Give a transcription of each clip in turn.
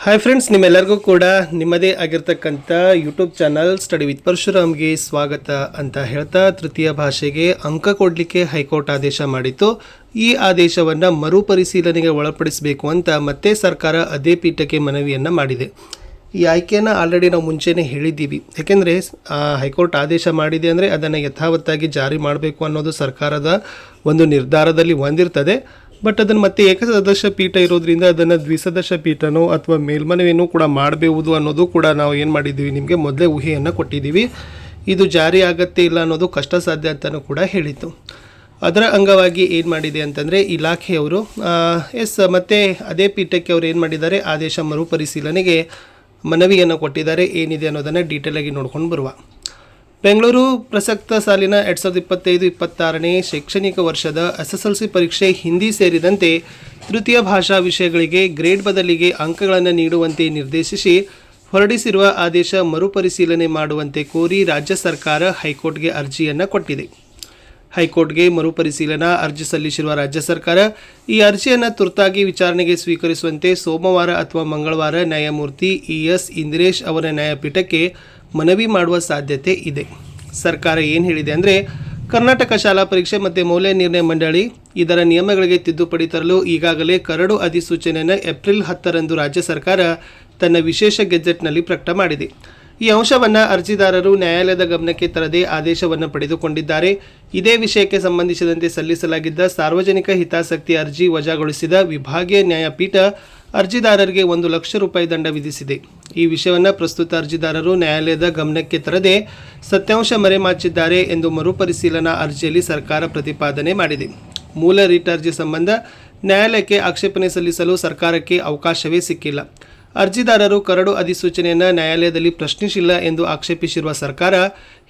Hi friends, ನಿಮ್ಮೆಲ್ಲರಿಗೂ ಕೂಡ ನಿಮ್ಮದೇ ಆಗಿರ್ತಕ್ಕಂಥ ಯೂಟ್ಯೂಬ್ ಚಾನಲ್ ಸ್ಟಡಿ ವಿತ್ ಪರಶುರಾಮ್ಗೆ ಸ್ವಾಗತ ಅಂತ ಹೇಳ್ತಾ, ತೃತೀಯ ಭಾಷೆಗೆ ಅಂಕ ಕೊಡಲಿಕ್ಕೆ ಹೈಕೋರ್ಟ್ ಆದೇಶ ಮಾಡಿತ್ತು. ಈ ಆದೇಶವನ್ನು ಮರುಪರಿಶೀಲನೆಗೆ ಒಳಪಡಿಸಬೇಕು ಅಂತ ಮತ್ತೆ ಸರ್ಕಾರ ಅದೇ ಪೀಠಕ್ಕೆ ಮನವಿಯನ್ನು ಮಾಡಿದೆ. ಈ ಆಯ್ಕೆಯನ್ನು ಆಲ್ರೆಡಿ ನಾವು ಮುಂಚೆನೇ ಹೇಳಿದ್ದೀವಿ. ಯಾಕೆಂದರೆ ಹೈಕೋರ್ಟ್ ಆದೇಶ ಮಾಡಿದೆ ಅಂದರೆ ಅದನ್ನು ಯಥಾವತ್ತಾಗಿ ಜಾರಿ ಮಾಡಬೇಕು ಅನ್ನೋದು ಸರ್ಕಾರದ ಒಂದು ನಿರ್ಧಾರದಲ್ಲಿ ಹೊಂದಿರ್ತದೆ. ಬಟ್ ಅದನ್ನು ಮತ್ತೆ ಏಕಸದಸ್ಯ ಪೀಠ ಇರೋದ್ರಿಂದ ಅದನ್ನು ದ್ವಿಸದಸ್ಯ ಪೀಠನೋ ಅಥವಾ ಮೇಲ್ಮನವಿನೂ ಕೂಡ ಮಾಡಬಹುದು ಅನ್ನೋದು ಕೂಡ ನಾವು ಏನು ಮಾಡಿದ್ದೀವಿ, ನಿಮಗೆ ಮೊದಲೇ ಊಹೆಯನ್ನು ಕೊಟ್ಟಿದ್ದೀವಿ. ಇದು ಜಾರಿ ಆಗತ್ತೆ ಇಲ್ಲ ಅನ್ನೋದು ಕಷ್ಟ ಸಾಧ್ಯ ಅಂತಲೂ ಕೂಡ ಹೇಳಿತ್ತು. ಅದರ ಅಂಗವಾಗಿ ಏನು ಮಾಡಿದೆ ಅಂತಂದರೆ ಇಲಾಖೆಯವರು ಮತ್ತು ಅದೇ ಪೀಠಕ್ಕೆ ಅವರು ಏನು ಮಾಡಿದ್ದಾರೆ, ಆದೇಶ ಮರುಪರಿಶೀಲನೆಗೆ ಮನವಿಯನ್ನು ಕೊಟ್ಟಿದ್ದಾರೆ. ಏನಿದೆ ಅನ್ನೋದನ್ನು ಡೀಟೇಲಾಗಿ ನೋಡ್ಕೊಂಡು ಬರುವ. ಬೆಂಗಳೂರು ಪ್ರಸಕ್ತ ಸಾಲಿನ 2025-26ನೇ ಶೈಕ್ಷಣಿಕ ವರ್ಷದ SSLC ಪರೀಕ್ಷೆ ಹಿಂದಿ ಸೇರಿದಂತೆ ತೃತೀಯ ಭಾಷಾ ವಿಷಯಗಳಿಗೆ ಗ್ರೇಡ್ ಬದಲಿಗೆ ಅಂಕಗಳನ್ನು ನೀಡುವಂತೆ ನಿರ್ದೇಶಿಸಿ ಹೊರಡಿಸಿರುವ ಆದೇಶ ಮರುಪರಿಶೀಲನೆ ಮಾಡುವಂತೆ ಕೋರಿ ರಾಜ್ಯ ಸರ್ಕಾರ ಹೈಕೋರ್ಟ್ಗೆ ಅರ್ಜಿಯನ್ನು ಕೊಟ್ಟಿದೆ. ಹೈಕೋರ್ಟ್ಗೆ ಮರುಪರಿಶೀಲನಾ ಅರ್ಜಿ ಸಲ್ಲಿಸಿರುವ ರಾಜ್ಯ ಸರ್ಕಾರ ಈ ಅರ್ಜಿಯನ್ನು ತುರ್ತಾಗಿ ವಿಚಾರಣೆಗೆ ಸ್ವೀಕರಿಸುವಂತೆ ಸೋಮವಾರ ಅಥವಾ ಮಂಗಳವಾರ ನ್ಯಾಯಮೂರ್ತಿ ES ಇಂದಿರೇಶ್ ಅವರ ನ್ಯಾಯಪೀಠಕ್ಕೆ ಮನವಿ ಮಾಡುವ ಸಾಧ್ಯತೆ ಇದೆ. ಸರ್ಕಾರ ಏನು ಹೇಳಿದೆ ಅಂದರೆ, ಕರ್ನಾಟಕ ಶಾಲಾ ಪರೀಕ್ಷೆ ಮತ್ತು ಮೌಲ್ಯ ನಿರ್ಣಯ ಮಂಡಳಿ ಇದರ ನಿಯಮಗಳಿಗೆ ತಿದ್ದುಪಡಿ ತರಲು ಈಗಾಗಲೇ ಕರಡು ಅಧಿಸೂಚನೆಯನ್ನು ಏಪ್ರಿಲ್ 10ರಂದು ರಾಜ್ಯ ಸರ್ಕಾರ ತನ್ನ ವಿಶೇಷ ಗೆಜೆಟ್ನಲ್ಲಿ ಪ್ರಕಟ ಮಾಡಿದೆ. ಈ ಅಂಶವನ್ನು ಅರ್ಜಿದಾರರು ನ್ಯಾಯಾಲಯದ ಗಮನಕ್ಕೆ ತರದೆ ಆದೇಶವನ್ನು ಪಡೆದುಕೊಂಡಿದ್ದಾರೆ. ಇದೇ ವಿಷಯಕ್ಕೆ ಸಂಬಂಧಿಸಿದಂತೆ ಸಲ್ಲಿಸಲಾಗಿದ್ದ ಸಾರ್ವಜನಿಕ ಹಿತಾಸಕ್ತಿ ಅರ್ಜಿ ವಜಾಗೊಳಿಸಿದ ವಿಭಾಗೀಯ ನ್ಯಾಯಪೀಠ ಅರ್ಜಿದಾರರಿಗೆ 1 ಲಕ್ಷ ರೂಪಾಯಿ ದಂಡ ವಿಧಿಸಿದೆ. ಈ ವಿಷಯವನ್ನು ಪ್ರಸ್ತುತ ಅರ್ಜಿದಾರರು ನ್ಯಾಯಾಲಯದ ಗಮನಕ್ಕೆ ತರದೆ ಸತ್ಯಾಂಶ ಮರೆಮಾಚಿದ್ದಾರೆ ಎಂದು ಮರುಪರಿಶೀಲನಾ ಅರ್ಜಿಯಲ್ಲಿ ಸರ್ಕಾರ ಪ್ರತಿಪಾದನೆ ಮಾಡಿದೆ. ಮೂಲ ರಿಟ್ ಅರ್ಜಿ ಸಂಬಂಧ ನ್ಯಾಯಾಲಯಕ್ಕೆ ಆಕ್ಷೇಪಣೆ ಸಲ್ಲಿಸಲು ಸರ್ಕಾರಕ್ಕೆ ಅವಕಾಶವೇ ಸಿಕ್ಕಿಲ್ಲ. ಅರ್ಜಿದಾರರು ಕರಡು ಅಧಿಸೂಚನೆಯನ್ನು ನ್ಯಾಯಾಲಯದಲ್ಲಿ ಪ್ರಶ್ನಿಸಿಲ್ಲ ಎಂದು ಆಕ್ಷೇಪಿಸಿರುವ ಸರ್ಕಾರ,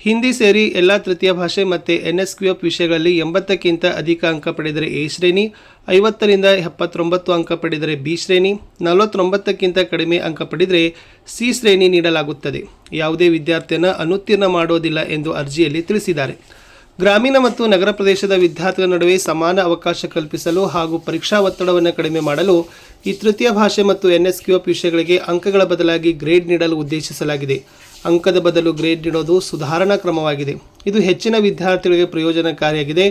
ಹಿಂದಿ ಸೇರಿ ಎಲ್ಲ ತೃತೀಯ ಭಾಷೆ ಮತ್ತು NSQF ವಿಷಯಗಳಲ್ಲಿ 80ಕ್ಕಿಂತ ಅಧಿಕ ಅಂಕ ಪಡೆದರೆ ಎ ಶ್ರೇಣಿ, 50ರಿಂದ 79 ಅಂಕ ಪಡೆದರೆ ಬಿ ಶ್ರೇಣಿ, 49ಕ್ಕಿಂತ ಕಡಿಮೆ ಅಂಕ ಪಡೆದರೆ ಸಿ ಶ್ರೇಣಿ ನೀಡಲಾಗುತ್ತದೆ. ಯಾವುದೇ ವಿದ್ಯಾರ್ಥಿಯನ್ನು ಅನುತ್ತೀರ್ಣ ಮಾಡೋದಿಲ್ಲ ಎಂದು ಅರ್ಜಿಯಲ್ಲಿ ತಿಳಿಸಿದ್ದಾರೆ. ಗ್ರಾಮೀಣ ಮತ್ತು ನಗರ ಪ್ರದೇಶದ ವಿದ್ಯಾರ್ಥಿಗಳ ನಡುವೆ ಸಮಾನ ಅವಕಾಶ ಕಲ್ಪಿಸಲು ಹಾಗೂ ಪರೀಕ್ಷಾ ಒತ್ತಡವನ್ನು ಕಡಿಮೆ ಮಾಡಲು ಈ ತೃತೀಯ ಭಾಷೆ ಮತ್ತು NSQF ವಿಷಯಗಳಿಗೆ ಅಂಕಗಳ ಬದಲಾಗಿ ಗ್ರೇಡ್ ನೀಡಲು ಉದ್ದೇಶಿಸಲಾಗಿದೆ. ಅಂಕದ ಬದಲು ಗ್ರೇಡ್ ನೀಡೋದು ಸುಧಾರಣಾ ಕ್ರಮವಾಗಿದೆ. ಇದು ಹೆಚ್ಚಿನ ವಿದ್ಯಾರ್ಥಿಗಳಿಗೆ ಪ್ರಯೋಜನಕಾರಿಯಾಗಿದೆ.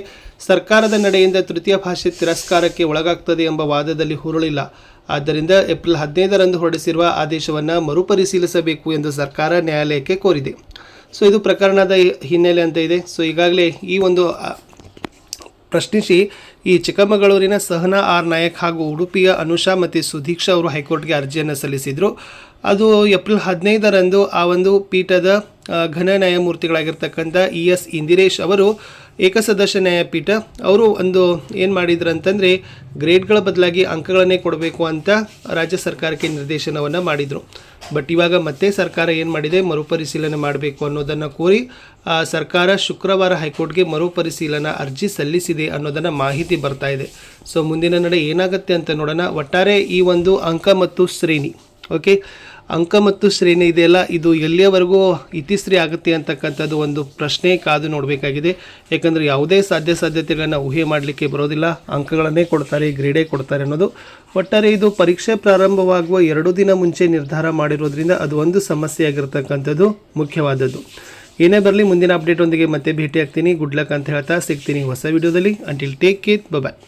ಸರ್ಕಾರದ ನಡೆಯಿಂದ ತೃತೀಯ ಭಾಷೆ ತಿರಸ್ಕಾರಕ್ಕೆ ಒಳಗಾಗ್ತದೆ ಎಂಬ ವಾದದಲ್ಲಿ ಹುರುಳಿಲ್ಲ. ಆದ್ದರಿಂದ ಏಪ್ರಿಲ್ 15ರಂದು ಹೊರಡಿಸಿರುವ ಆದೇಶವನ್ನು ಮರುಪರಿಶೀಲಿಸಬೇಕು ಎಂದು ಸರ್ಕಾರ ನ್ಯಾಯಾಲಯಕ್ಕೆ ಕೋರಿದೆ. ಸೊ ಇದು ಪ್ರಕರಣದ ಹಿನ್ನೆಲೆ ಅಂತ ಇದೆ. ಸೊ ಈಗಾಗಲೇ ಈ ಒಂದು ಪ್ರಶ್ನಿಸಿ ಈ ಚಿಕ್ಕಮಗಳೂರಿನ ಸಹನಾ ಆರ್ ನಾಯಕ್ ಹಾಗೂ ಉಡುಪಿಯ ಅನುಷಾ ಮತ್ತು ಸುಧೀಕ್ಷಾ ಅವರು ಹೈಕೋರ್ಟ್ಗೆ ಅರ್ಜಿಯನ್ನು ಸಲ್ಲಿಸಿದರು. ಅದು ಏಪ್ರಿಲ್ 15ರಂದು ಆ ಒಂದು ಪೀಠದ ಘನ ನ್ಯಾಯಮೂರ್ತಿಗಳಾಗಿರ್ತಕ್ಕಂಥ ES ಇಂದಿರೇಶ್ ಅವರು ಏಕಸದಸ್ಯ ನ್ಯಾಯಪೀಠ ಅವರು ಏನು ಮಾಡಿದ್ರು ಅಂತಂದರೆ, ಗ್ರೇಡ್ಗಳ ಬದಲಾಗಿ ಅಂಕಗಳನ್ನೇ ಕೊಡಬೇಕು ಅಂತ ರಾಜ್ಯ ಸರ್ಕಾರಕ್ಕೆ ನಿರ್ದೇಶನವನ್ನು ಮಾಡಿದರು. ಬಟ್ ಇವಾಗ ಮತ್ತೆ ಸರ್ಕಾರ ಏನು ಮಾಡಿದೆ, ಮರುಪರಿಶೀಲನೆ ಮಾಡಬೇಕು ಅನ್ನೋದನ್ನು ಕೋರಿ ಸರ್ಕಾರ ಶುಕ್ರವಾರ ಹೈಕೋರ್ಟ್ಗೆ ಮರುಪರಿಶೀಲನಾ ಅರ್ಜಿ ಸಲ್ಲಿಸಿದೆ ಅನ್ನೋದನ್ನು ಮಾಹಿತಿ ಬರ್ತಾ ಇದೆ. ಸೊ ಮುಂದಿನ ನಡೆ ಏನಾಗುತ್ತೆ ಅಂತ ನೋಡೋಣ. ಒಟ್ಟಾರೆ ಈ ಒಂದು ಅಂಕ ಮತ್ತು ಶ್ರೇಣಿ ಅಂಕ ಮತ್ತು ಶ್ರೇಣಿ ಇದೆಯಲ್ಲ, ಇದು ಎಲ್ಲಿಯವರೆಗೂ ಇತಿಶ್ರೀ ಆಗುತ್ತೆ ಅಂತಕ್ಕಂಥದ್ದು ಒಂದು ಪ್ರಶ್ನೆ ಕಾದು ನೋಡಬೇಕಾಗಿದೆ. ಯಾಕಂದರೆ ಯಾವುದೇ ಸಾಧ್ಯತೆಗಳನ್ನು ಊಹೆ ಮಾಡಲಿಕ್ಕೆ ಬರೋದಿಲ್ಲ. ಅಂಕಗಳನ್ನೇ ಕೊಡ್ತಾರೆ, ಗ್ರೇಡೇ ಕೊಡ್ತಾರೆ ಅನ್ನೋದು. ಒಟ್ಟಾರೆ ಇದು ಪರೀಕ್ಷೆ ಪ್ರಾರಂಭವಾಗುವ 2 ದಿನ ಮುಂಚೆ ನಿರ್ಧಾರ ಮಾಡಿರೋದ್ರಿಂದ ಅದು ಒಂದು ಸಮಸ್ಯೆ ಆಗಿರ್ತಕ್ಕಂಥದ್ದು ಮುಖ್ಯವಾದದ್ದು. ಏನೇ ಬರಲಿ, ಮುಂದಿನ ಅಪ್ಡೇಟ್ ಒಂದಿಗೆ ಮತ್ತೆ ಭೇಟಿ ಆಗ್ತೀನಿ. ಗುಡ್ ಲಕ್ ಅಂತ ಹೇಳ್ತಾ ಸಿಗ್ತೀನಿ ಹೊಸ ವಿಡಿಯೋದಲ್ಲಿ. ಅಂಟಿಲ್ ಟೇಕ್ ಕೇರ್, ಬಾಯ್.